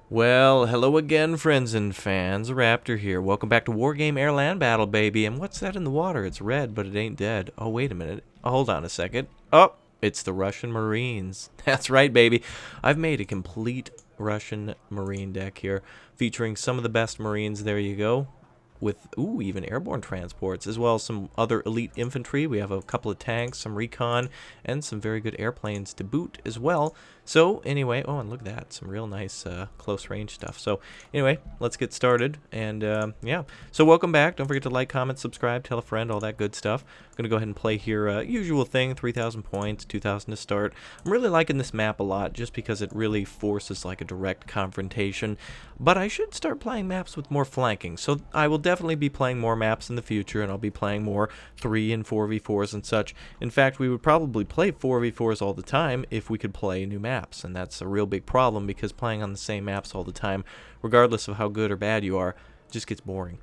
Well, hello again, friends and fans. Raptor here. Welcome back to Wargame AirLand Battle, baby. And what's that in the water? It's red, but it ain't dead. Oh, wait a minute. Oh, hold on a second. Oh, it's the Russian Marines. That's right, baby. I've made a complete Russian Marine deck here, featuring some of the best Marines. There you go. With, even airborne transports, as well as some other elite infantry. We have a couple of tanks, some recon, and some very good airplanes to boot as well. So, anyway, oh, and look at that. Some real nice close range stuff. So, anyway, let's get started. And, yeah. So, welcome back. Don't forget to like, comment, subscribe, tell a friend, all that good stuff. I'm going to go ahead and play here. Usual thing, 3,000 points, 2,000 to start. I'm really liking this map a lot, just because it really forces, like, a direct confrontation. But I should start playing maps with more flanking. So, I will definitely be playing more maps in the future, and I'll be playing more 3 and 4v4s and such. In fact, we would probably play 4v4s all the time if we could play new maps, and that's a real big problem because playing on the same maps all the time, regardless of how good or bad you are, just gets boring.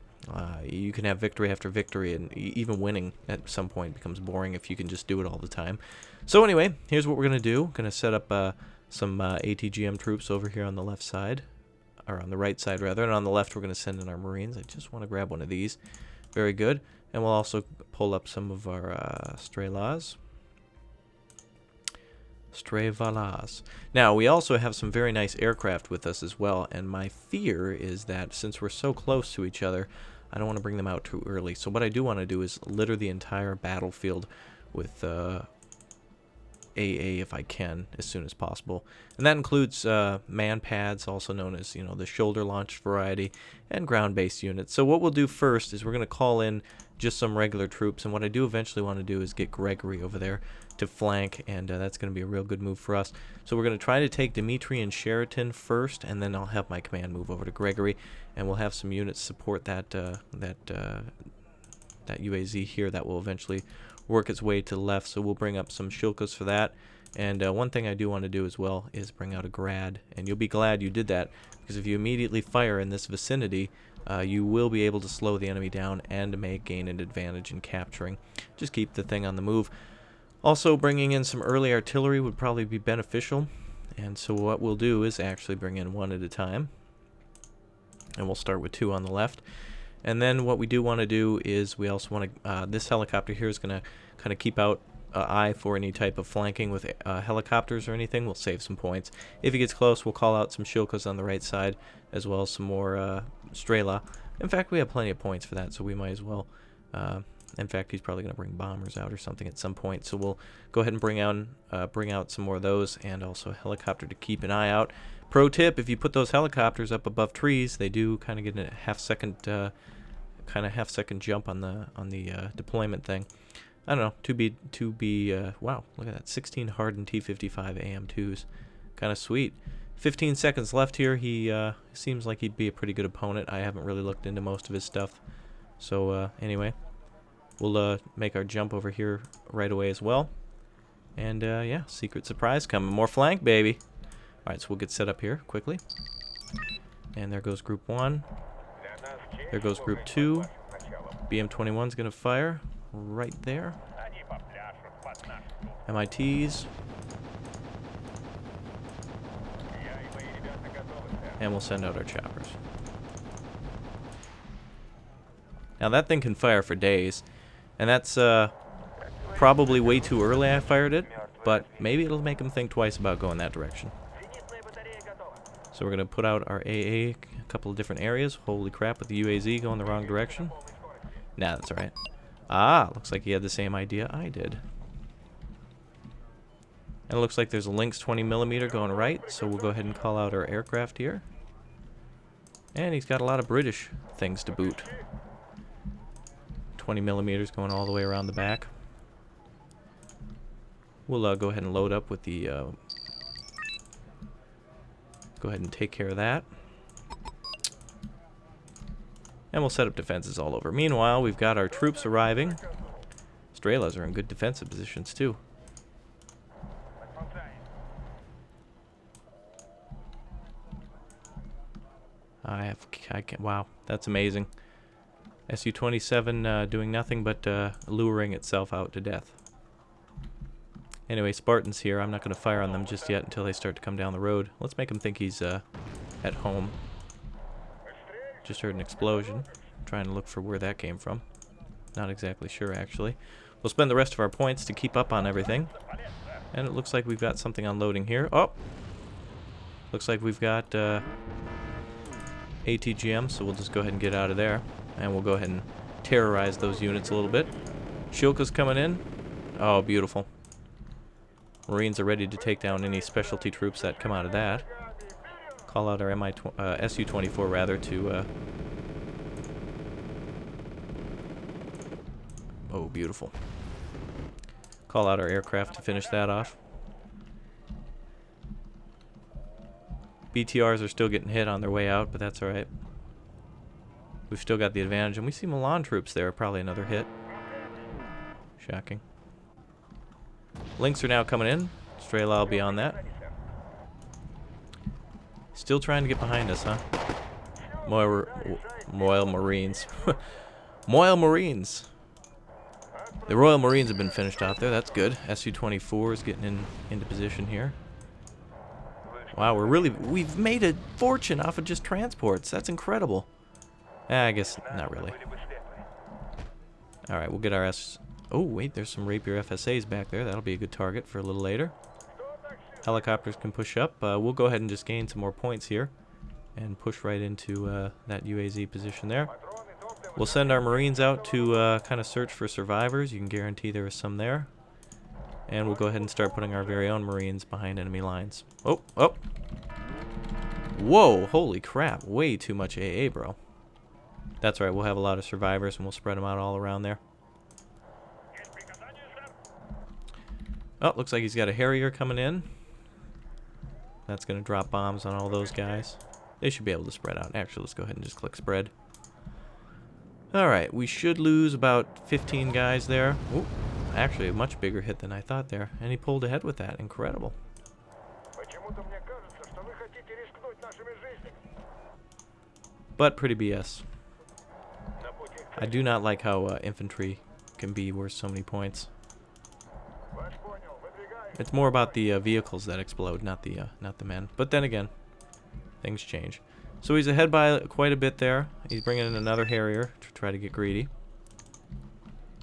You can have victory after victory, and even winning at some point becomes boring if you can just do it all the time. So anyway, here's what we're going to do. Going to set up some ATGM troops over here on the left side. Or on the right side rather, and on the left we're going to send in our Marines. I just want to grab one of these. Very good. And we'll also pull up some of our Strelas. Now, we also have some very nice aircraft with us as well, and my fear is that since we're so close to each other, I don't want to bring them out too early. So what I do want to do is litter the entire battlefield with AA if I can as soon as possible, and that includes man pads, also known as the shoulder launched variety, and ground-based units. So what we'll do first is we're going to call in just some regular troops, and what I do eventually want to do is get Gregory over there to flank, and that's going to be a real good move for us. So we're going to try to take Dimitri and Sheraton first, and then I'll have my command move over to Gregory, and we'll have some units support that UAZ here that will eventually work its way to the left. So we'll bring up some Shilkas for that. And one thing I do want to do as well is bring out a Grad. And you'll be glad you did that, because if you immediately fire in this vicinity, you will be able to slow the enemy down and gain an advantage in capturing. Just keep the thing on the move. Also, bringing in some early artillery would probably be beneficial. And so what we'll do is actually bring in one at a time. And we'll start with 2 on the left. And then what we do want to do is we also want to, this helicopter here is going to kind of keep out eye for any type of flanking with helicopters or anything. We'll save some points. If he gets close, we'll call out some Shilkas on the right side, as well as some more Strela. In fact, we have plenty of points for that, so we might as well. In fact, he's probably going to bring bombers out or something at some point, so we'll go ahead and bring out some more of those, and also a helicopter to keep an eye out. Pro tip: if you put those helicopters up above trees, they do kind of get a half-second jump on the deployment thing. I don't know. Wow, look at that, 16 hardened T-55 AM2s, kind of sweet. 15 seconds left here. He seems like he'd be a pretty good opponent. I haven't really looked into most of his stuff. So anyway, we'll make our jump over here right away as well. And yeah, secret surprise coming. More flank, baby. All right, so we'll get set up here quickly. And there goes Group 1. There goes Group 2. BM-21's going to fire right there. MITs. And we'll send out our choppers. Now that thing can fire for days. And that's probably way too early I fired it. But maybe it'll make them think twice about going that direction. So we're going to put out our AA, a couple of different areas. Holy crap, with the UAZ going the wrong direction. Nah, that's alright. Ah, looks like he had the same idea I did. And it looks like there's a Lynx 20mm going right, so we'll go ahead and call out our aircraft here. And he's got a lot of British things to boot. 20mm going all the way around the back. We'll go ahead and load up with the... Go ahead and take care of that. And we'll set up defenses all over. Meanwhile, we've got our troops arriving. Strelas are in good defensive positions too. Wow, that's amazing. Su-27 doing nothing but luring itself out to death. Anyway, Spartans here. I'm not going to fire on them just yet until they start to come down the road. Let's make them think he's at home. Just heard an explosion. Trying to look for where that came from. Not exactly sure, actually. We'll spend the rest of our points to keep up on everything. And it looks like we've got something unloading here. Oh! Looks like we've got ATGM, so we'll just go ahead and get out of there. And we'll go ahead and terrorize those units a little bit. Shilka's coming in. Oh, beautiful. Marines are ready to take down any specialty troops that come out of that. Call out our SU-24 rather to... Oh, beautiful. Call out our aircraft to finish that off. BTRs are still getting hit on their way out, but that's alright. We've still got the advantage, and we see Milan troops there. Probably another hit. Shocking. Links are now coming in. Strela will be on that. Still trying to get behind us, huh? Moyle Marines. Moyle Marines. The Royal Marines have been finished out there. That's good. SU-24 is getting into position here. Wow, we've made a fortune off of just transports. That's incredible. I guess not really. Alright, we'll get our Oh, wait, there's some Rapier FSAs back there. That'll be a good target for a little later. Helicopters can push up. We'll go ahead and just gain some more points here and push right into that UAZ position there. We'll send our Marines out to kind of search for survivors. You can guarantee there are some there. And we'll go ahead and start putting our very own Marines behind enemy lines. Oh, oh. Whoa, holy crap. Way too much AA, bro. That's right, we'll have a lot of survivors and we'll spread them out all around there. Oh, looks like he's got a Harrier coming in. That's going to drop bombs on all those guys. They should be able to spread out. Actually, let's go ahead and just click spread. Alright, we should lose about 15 guys there. Ooh, actually, a much bigger hit than I thought there. And he pulled ahead with that. Incredible. But pretty BS. I do not like how infantry can be worth so many points. It's more about the vehicles that explode, not the men. But then again, things change. So he's ahead by quite a bit there. He's bringing in another Harrier to try to get greedy.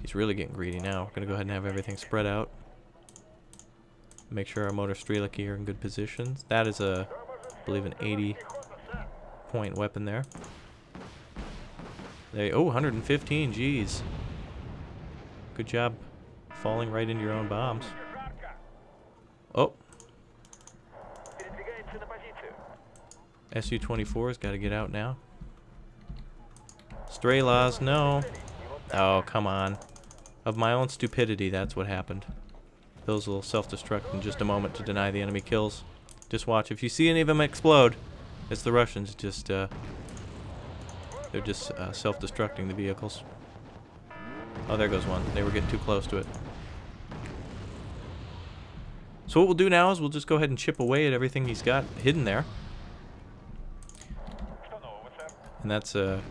He's really getting greedy now. We're going to go ahead and have everything spread out. Make sure our motor Strelaki are in good positions. That is I believe an 80-point weapon there. Oh, 115, jeez. Good job falling right into your own bombs. Oh. SU-24's got to get out now. Strelas, no. Oh, come on. Of my own stupidity, that's what happened. Those will self-destruct in just a moment to deny the enemy kills. Just watch. If you see any of them explode, it's the Russians just, they're just self-destructing the vehicles. Oh, there goes one. They were getting too close to it. So what we'll do now is we'll just go ahead and chip away at everything he's got hidden there. And that's kind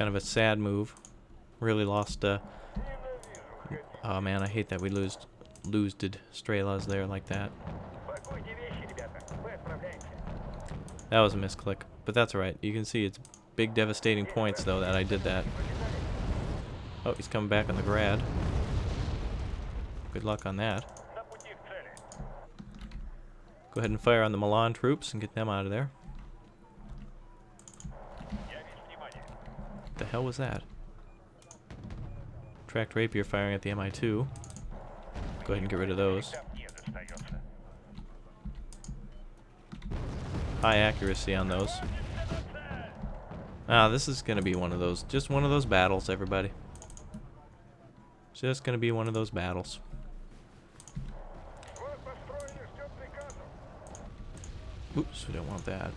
of a sad move. Really lost... oh man, I hate that we did Strelas there like that. That was a misclick, but that's alright. You can see it's big devastating points though that I did that. Oh, he's coming back on the Grad. Good luck on that. Go ahead and fire on the Milan troops and get them out of there. What the hell was that? Tracked Rapier firing at the Mi-2. Go ahead and get rid of those. High accuracy on those. Ah, this is going to be one of those, just one of those battles, everybody. Just going to be one of those battles. Oops, we don't want that.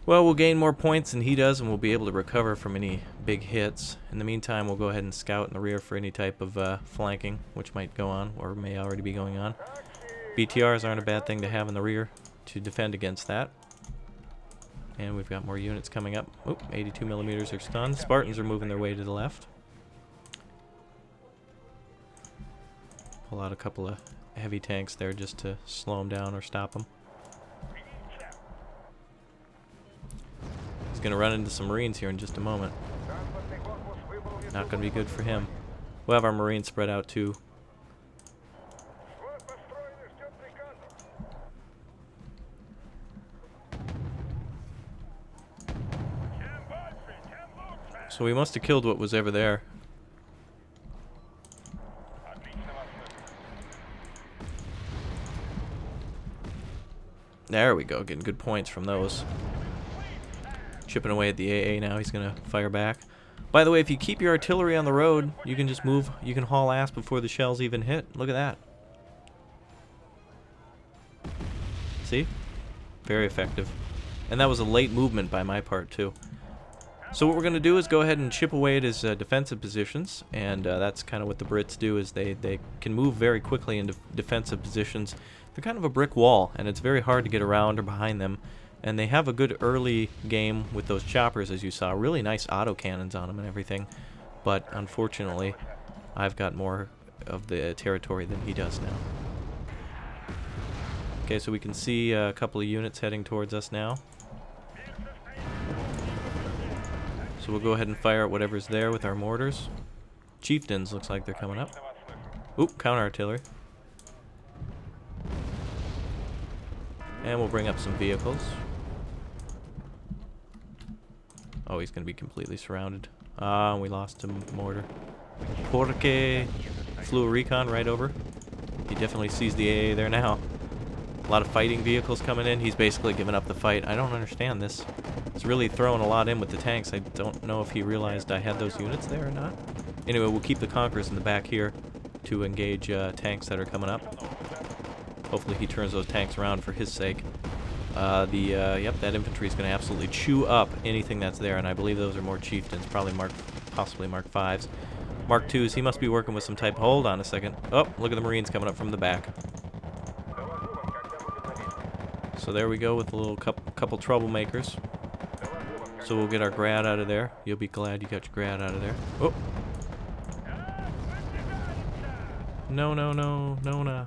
Well, we'll gain more points than he does, and we'll be able to recover from any big hits. In the meantime, we'll go ahead and scout in the rear for any type of flanking, which might go on, or may already be going on. BTRs aren't a bad thing to have in the rear to defend against that. And we've got more units coming up. Oop, 82 millimeters are stunned. Spartans are moving their way to the left. Pull out a couple of heavy tanks there just to slow him down or stop him. He's going to run into some Marines here in just a moment. Not going to be good for him. We'll have our Marines spread out too. So we must have killed what was ever there. There we go, getting good points from those. Chipping away at the AA now, he's gonna fire back. By the way, if you keep your artillery on the road, you can just move, you can haul ass before the shells even hit. Look at that. See? Very effective. And that was a late movement by my part too. So what we're going to do is go ahead and chip away at his defensive positions, and that's kind of what the Brits do, is they can move very quickly into defensive positions. They're kind of a brick wall, and it's very hard to get around or behind them. And they have a good early game with those choppers, as you saw. Really nice autocannons on them and everything. But unfortunately, I've got more of the territory than he does now. Okay, so we can see a couple of units heading towards us now. So we'll go ahead and fire at whatever's there with our mortars. Chieftains looks like they're coming up. Oop, counter artillery. And we'll bring up some vehicles. Oh, he's going to be completely surrounded. Ah, we lost a mortar. Porque flew a recon right over. He definitely sees the AA there now. A lot of fighting vehicles coming in. He's basically given up the fight. I don't understand this. He's really throwing a lot in with the tanks. I don't know if he realized I had those units there or not. Anyway, we'll keep the Conquerors in the back here to engage tanks that are coming up. Hopefully he turns those tanks around for his sake. Yep, that infantry is going to absolutely chew up anything that's there, and I believe those are more chieftains, probably possibly Mark 5s. Mark 2s, he must be working with some type. Hold on a second. Oh, look at the Marines coming up from the back. So there we go with a little couple troublemakers. So we'll get our grad out of there. You'll be glad you got your grad out of there. Oh! No, no, no, no, no.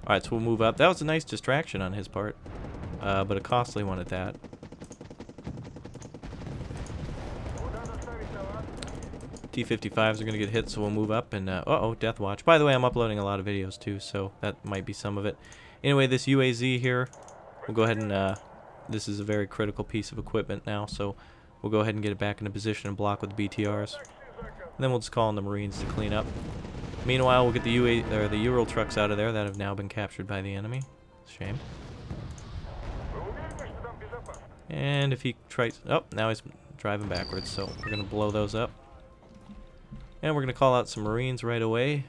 Alright, so we'll move up. That was a nice distraction on his part. But a costly one at that. T-55s are going to get hit, so we'll move up and, uh-oh, Death Watch. By the way, I'm uploading a lot of videos too, so that might be some of it. Anyway, this UAZ here, we'll go ahead and, this is a very critical piece of equipment now, so we'll go ahead and get it back into position and block with the BTRs. And then we'll just call on the Marines to clean up. Meanwhile, we'll get the the Ural trucks out of there that have now been captured by the enemy. Shame. And if he tries... Oh, now he's driving backwards, so we're going to blow those up. And we're going to call out some Marines right away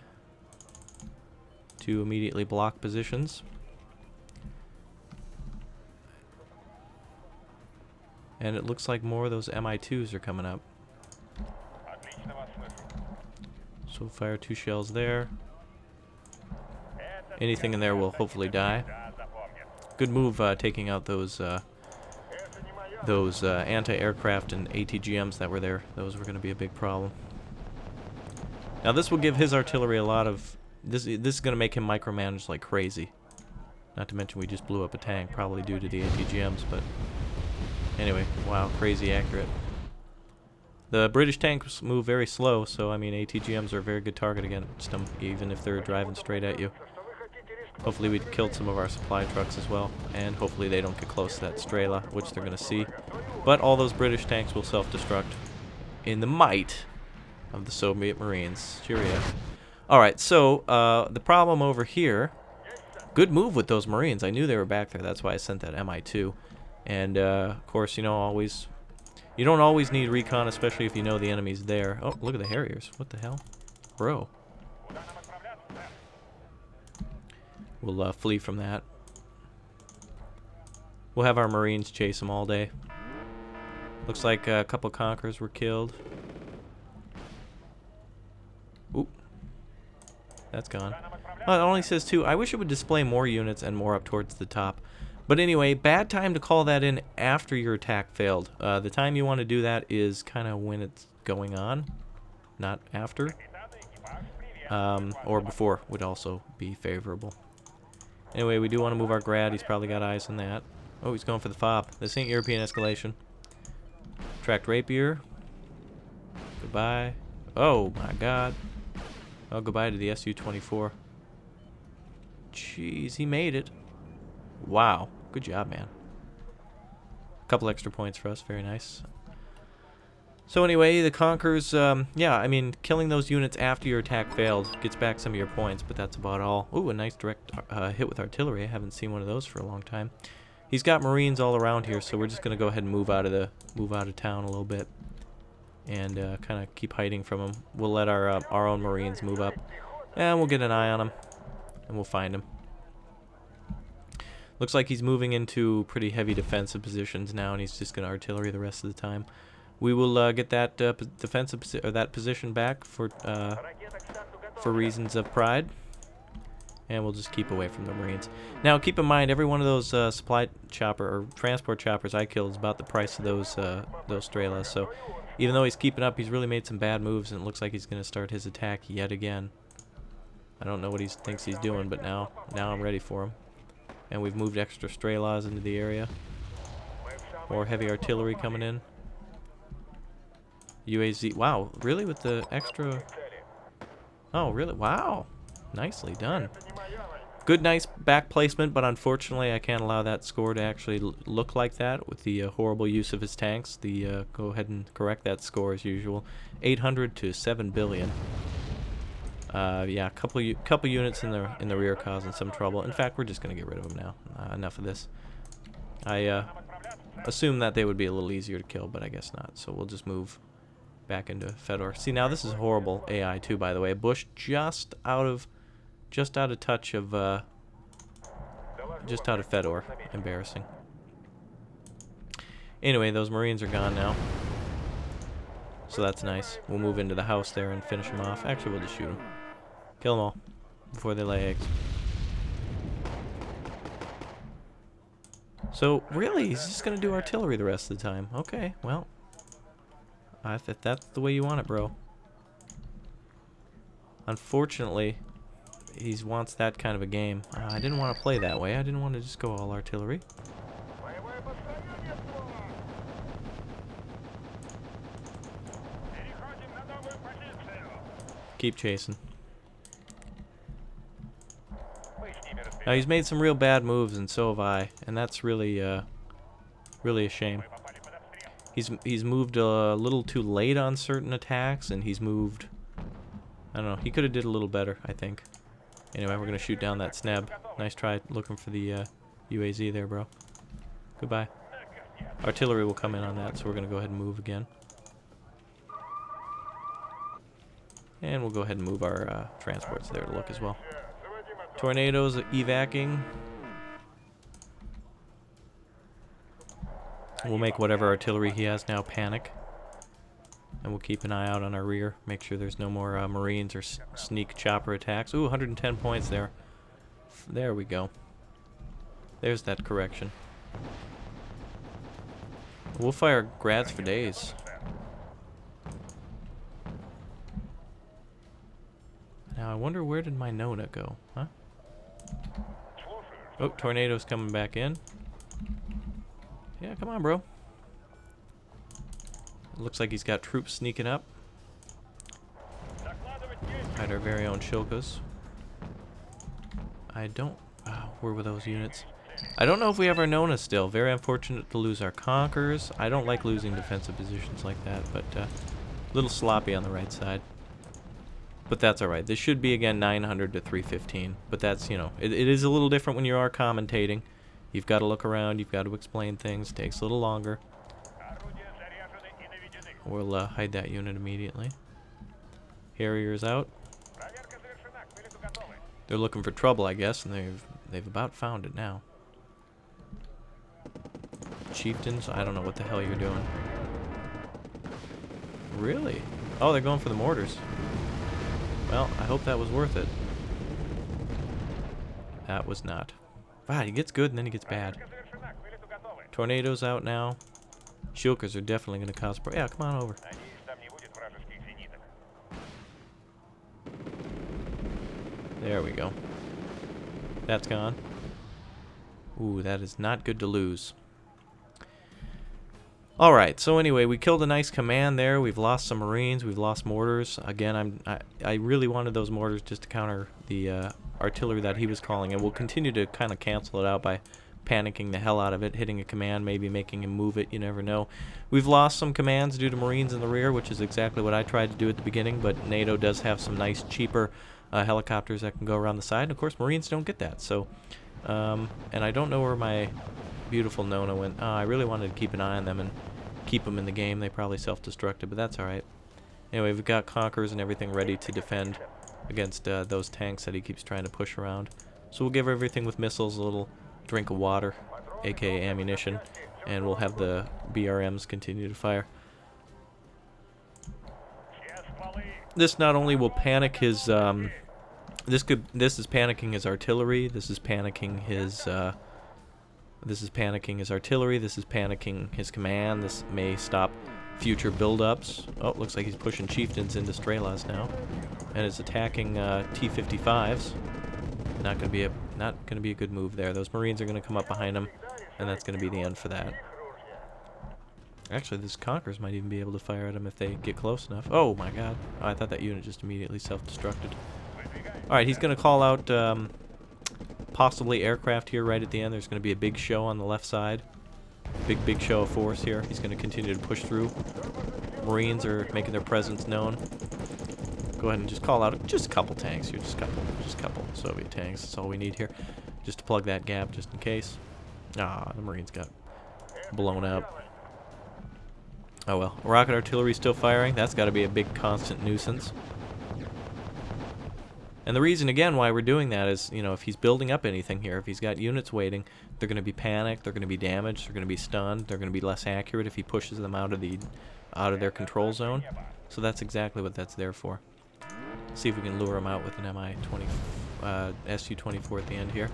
to immediately block positions. And it looks like more of those MI2s are coming up. So we'll fire 2 shells there. Anything in there will hopefully die. Good move taking out those anti-aircraft and ATGMs that were there. Those were going to be a big problem. Now this will give his artillery a lot of... This is going to make him micromanage like crazy. Not to mention we just blew up a tank, probably due to the ATGMs, but... Anyway, wow, crazy accurate. The British tanks move very slow, so I mean ATGMs are a very good target against them, even if they're driving straight at you. Hopefully we killed some of our supply trucks as well, and hopefully they don't get close to that Strela, which they're going to see. But all those British tanks will self-destruct in the might of the Soviet Marines. Cheerio. Alright, so the problem over here... Good move with those Marines. I knew they were back there, that's why I sent that MI2. And, of course, you know, you don't always need recon, especially if you know the enemy's there. Oh, look at the Harriers. What the hell? Bro. We'll flee from that. We'll have our Marines chase them all day. Looks like a couple Conquerors were killed. Oop. That's gone. Oh, it only says 2. I wish it would display more units and more up towards the top. But anyway, bad time to call that in after your attack failed. The time you want to do that is kind of when it's going on, not after. or before would also be favorable. Anyway, we do want to move our grad. He's probably got eyes on that. Oh, he's going for the fob. This ain't European escalation. Tracked rapier. Goodbye. Oh my god. Oh, goodbye to the Su-24. Jeez, he made it. Wow. Good job, man. A couple extra points for us. Very nice. So anyway, the Conquerors, yeah, I mean, killing those units after your attack failed gets back some of your points, but that's about all. Ooh, a nice direct hit with artillery. I haven't seen one of those for a long time. He's got Marines all around here, so we're just going to go ahead and move out of town a little bit and kind of keep hiding from him. We'll let our own Marines move up, and we'll get an eye on him, and we'll find him. Looks like he's moving into pretty heavy defensive positions now, and he's just going to artillery the rest of the time. We will get that that position back for reasons of pride, and we'll just keep away from the Marines. Now, keep in mind, every one of those supply chopper or transport choppers I killed is about the price of those Strelas. So, even though he's keeping up, he's really made some bad moves, and it looks like he's going to start his attack yet again. I don't know what he thinks he's doing, but now I'm ready for him. And we've moved extra Strelas into the area. More heavy artillery coming in. UAZ. Wow, really with the extra... Oh, really? Wow. Nicely done. Good, nice back placement, but unfortunately I can't allow that score to actually look like that with the horrible use of his tanks. Go ahead and correct that score as usual. 800 to 7 billion. Yeah, a couple units in the rear causing some trouble. In fact, we're just going to get rid of them now. Enough of this. I assumed that they would be a little easier to kill, but I guess not. So we'll just move back into Fedor. See, now this is horrible AI too, by the way. Bush just out of touch of just out of Fedor. Embarrassing. Anyway, those Marines are gone now, so that's nice. We'll move into the house there and finish them off. Actually, we'll just shoot them. Kill them all before they lay eggs. So really, he's just gonna do artillery the rest of the time. Okay, well, if that's the way you want it, bro. Unfortunately, he wants that kind of a game. I didn't want to play that way. I didn't want to just go all artillery. Keep chasing. Now he's made some real bad moves, and so have I, and that's really, really a shame. He's moved a little too late on certain attacks, and he's moved. I don't know. He could have did a little better, I think. Anyway, we're gonna shoot down that sneb. Nice try looking for the UAZ there, bro. Goodbye. Artillery will come in on that, so we're gonna go ahead and move again. And we'll go ahead and move our transports there to look as well. Tornadoes evacing. We'll make whatever artillery he has now panic. And we'll keep an eye out on our rear. Make sure there's no more Marines or sneak chopper attacks. Ooh, 110 points there. There we go. There's that correction. We'll fire grads for days. Now I wonder, where did my Nona go? Huh? Oh, tornadoes coming back in. Yeah, come on, bro. Looks like he's got troops sneaking up. Hide our very own Shilkas. I don't... Oh, where were those units? I don't know if we have our Nona still. Very unfortunate to lose our Conquerors. I don't like losing defensive positions like that, but a little sloppy on the right side. But that's alright. This should be, again, 900 to 315. But that's, you know, it is a little different when you are commentating. You've got to look around. You've got to explain things. It takes a little longer. We'll hide that unit immediately. Harriers out. They're looking for trouble, I guess, and they've about found it now. Chieftains, I don't know what the hell you're doing. Really? Oh, they're going for the mortars. Well, I hope that was worth it. That was not. Wow, he gets good and then he gets bad. Tornadoes out now. Shilkers are definitely going to cause... Yeah, come on over. There we go. That's gone. Ooh, that is not good to lose. Alright, so anyway, we killed a nice command there. We've lost some Marines. We've lost mortars. Again, I really wanted those mortars just to counter the artillery that he was calling. And we'll continue to kind of cancel it out by panicking the hell out of it, hitting a command, maybe making him move it. You never know. We've lost some commands due to Marines in the rear, which is exactly what I tried to do at the beginning. But NATO does have some nice, cheaper helicopters that can go around the side. And of course, Marines don't get that. So, and I don't know where my beautiful Nona went. I really wanted to keep an eye on them and keep them in the game. They probably self-destructed, but that's alright. Anyway, we've got Conquerors and everything ready to defend against those tanks that he keeps trying to push around. So we'll give everything with missiles a little drink of water, aka ammunition, and we'll have the BRMs continue to fire. This not only will panic his this is panicking his artillery, this is panicking his artillery, this is panicking his command. This may stop future build-ups. Oh, looks like he's pushing chieftains into Strelas now, and is attacking T-55s. Not gonna be a good move there. Those Marines are gonna come up behind him, and that's gonna be the end for that. Actually, this Conquerors might even be able to fire at him if they get close enough. Oh my god! Oh, I thought that unit just immediately self-destructed. All right, he's gonna call out possibly aircraft here right at the end. There's gonna be a big show on the left side. Big show of force here. He's gonna continue to push through. Marines are making their presence known. Go ahead and just call out just a couple tanks here, just a couple Soviet tanks. That's all we need here, just to plug that gap, just in case. Ah, the Marines got blown up. Oh well. Rocket artillery still firing. That's got to be a big constant nuisance. And the reason again why we're doing that is, you know, if he's building up anything here, if he's got units waiting, they're going to be panicked, they're going to be damaged, they're going to be stunned, they're going to be less accurate if he pushes them out of their control zone. So that's exactly what that's there for. See if we can lure him out with an Su-24 at the end here.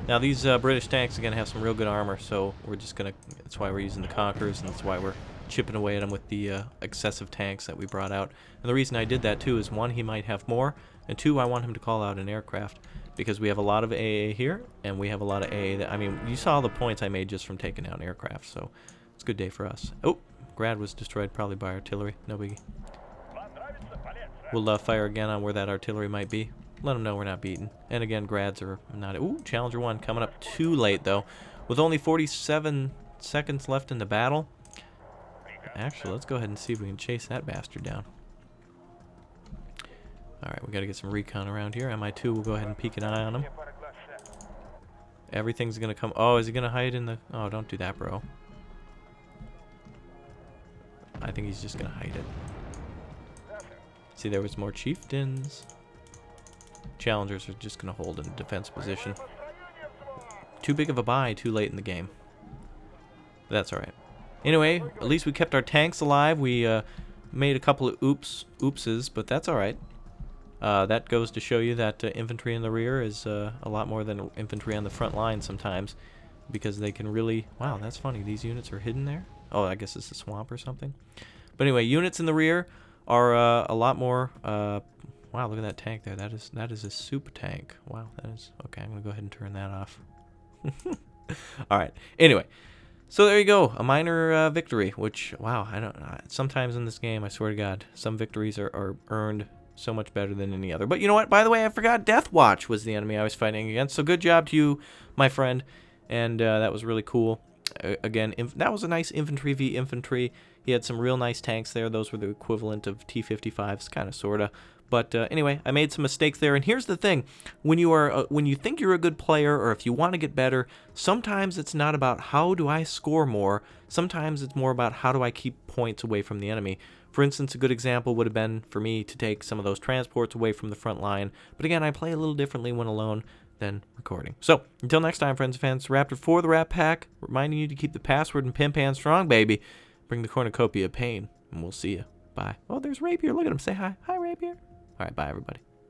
Now these British tanks are going to have some real good armor, so we're just going to, that's why we're using the Conquerors, and that's why we're chipping away at them with the excessive tanks that we brought out. And the reason I did that too is, one, he might have more, and two, I want him to call out an aircraft, because we have a lot of AA here, and we have a lot of AA that, I mean, you saw the points I made just from taking out aircraft, so it's a good day for us. Oh, Grad was destroyed probably by artillery, no biggie. We'll fire again on where that artillery might be. Let them know we're not beaten. And again, Grads are not... Ooh, Challenger 1 coming up too late, though. With only 47 seconds left in the battle. Actually, let's go ahead and see if we can chase that bastard down. Alright, we got to get some recon around here. MI2 will go ahead and peek an eye on him. Everything's going to come... Oh, is he going to hide in the... Oh, don't do that, bro. I think he's just going to hide it. See, there was more chieftains. Challengers are just going to hold in a defense position. Too big of a buy too late in the game. But that's alright. Anyway, at least we kept our tanks alive. We made a couple of oopses, but that's alright. That goes to show you that infantry in the rear is a lot more than infantry on the front line sometimes, because they can really... Wow, that's funny. These units are hidden there? Oh, I guess it's a swamp or something. But anyway, units in the rear are a lot more... wow, look at that tank there. That is a soup tank. Wow, that is... Okay, I'm going to go ahead and turn that off. Alright, anyway. So there you go. A minor victory, which, wow, I don't... sometimes in this game, I swear to God, some victories are earned so much better than any other. But you know what? By the way, I forgot Death Watch was the enemy I was fighting against. So good job to you, my friend. And that was really cool. Again, that was a nice infantry v infantry. He had some real nice tanks there. Those were the equivalent of T-55s, kind of, sort of. But anyway, I made some mistakes there. And here's the thing. When you think you're a good player, or if you want to get better, sometimes it's not about how do I score more. Sometimes it's more about how do I keep points away from the enemy. For instance, a good example would have been for me to take some of those transports away from the front line. But again, I play a little differently when alone than recording. So, until next time, friends and fans, Raptor for the Rat Pack, reminding you to keep the password and pin pan strong, baby. Bring the cornucopia of pain, and we'll see you. Bye. Oh, there's Rapier. Look at him. Say hi. Hi, Rapier. All right, bye, everybody.